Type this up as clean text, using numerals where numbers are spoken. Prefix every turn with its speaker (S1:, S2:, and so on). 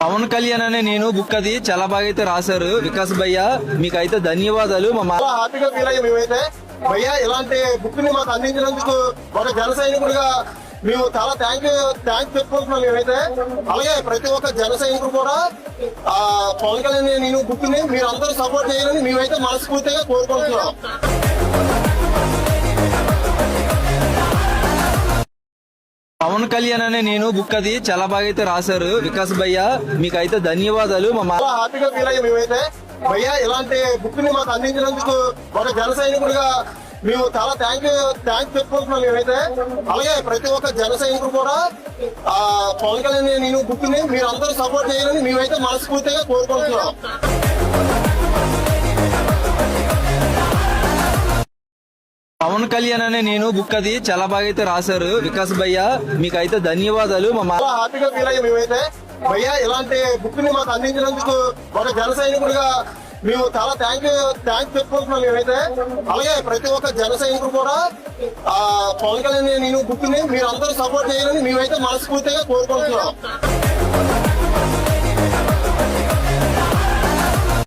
S1: పవన్ కళ్యాణ్ అనే నేను బుక్ అది చాలా బాగా అయితే రాశారు వికాస్ భయ్య, మీకైతే ధన్యవాదాలు.
S2: చాలా హ్యాపీగా ఫీల్ అయ్యి మేమైతే భయ్య ఇలాంటి బుక్ ని మాకు అందించినందుకు ఒక జన సైనికుడిగా మేము చాలా థ్యాంక్స్ చెప్పుకుంటున్నాం మేమైతే. అలాగే ప్రతి ఒక్క జన సైనికుడు కూడా పవన్ కళ్యాణ్ నేను బుక్ ని మీరు అందరూ సపోర్ట్ చేయాలని మేమైతే మనస్ఫూర్తిగా కోరుకుంటున్నాం.
S1: పవన్ కళ్యాణ్ అనే నేను బుక్ అది చాలా బాగా అయితే రాశారు వికాస్ భయ్య, మీకైతే ధన్యవాదాలు.
S2: చాలా హ్యాపీగా ఫీల్ అయ్యి మేమైతే భయ్య ఇలాంటి బుక్ ని మాకు అందించినందుకు ఒక జన సైనికుడిగా మేము చాలా థ్యాంక్స్ చెప్పుకుంటున్నాం మేమైతే. అలాగే ప్రతి ఒక్క జన సైనికుడు కూడా పవన్ కళ్యాణ్ నేను బుక్ ని మీరు అందరూ సపోర్ట్ చేయాలని మేమైతే మనస్ఫూర్తిగా కోరుకుంటున్నాం.
S1: పవన్ కళ్యాణ్ అనే నేను బుక్ అది చాలా బాగా అయితే రాశారు వికాస్ భయ్య, మీకైతే ధన్యవాదాలు.
S2: చాలా హ్యాపీగా ఫీల్ అయ్యి మేమైతే భయ్య ఇలాంటి బుక్ ని మాకు అందించినందుకు ఒక జన సైనికుడిగా మేము చాలా థ్యాంక్స్ చెప్పుకుంటున్నాం మేమైతే. అలాగే ప్రతి ఒక్క జన సైనికుడు కూడా పవన్ కళ్యాణ్ నేను బుక్ ని మీరు అందరూ సపోర్ట్ చేయాలని మేమైతే మనస్ఫూర్తిగా కోరుకుంటున్నాం.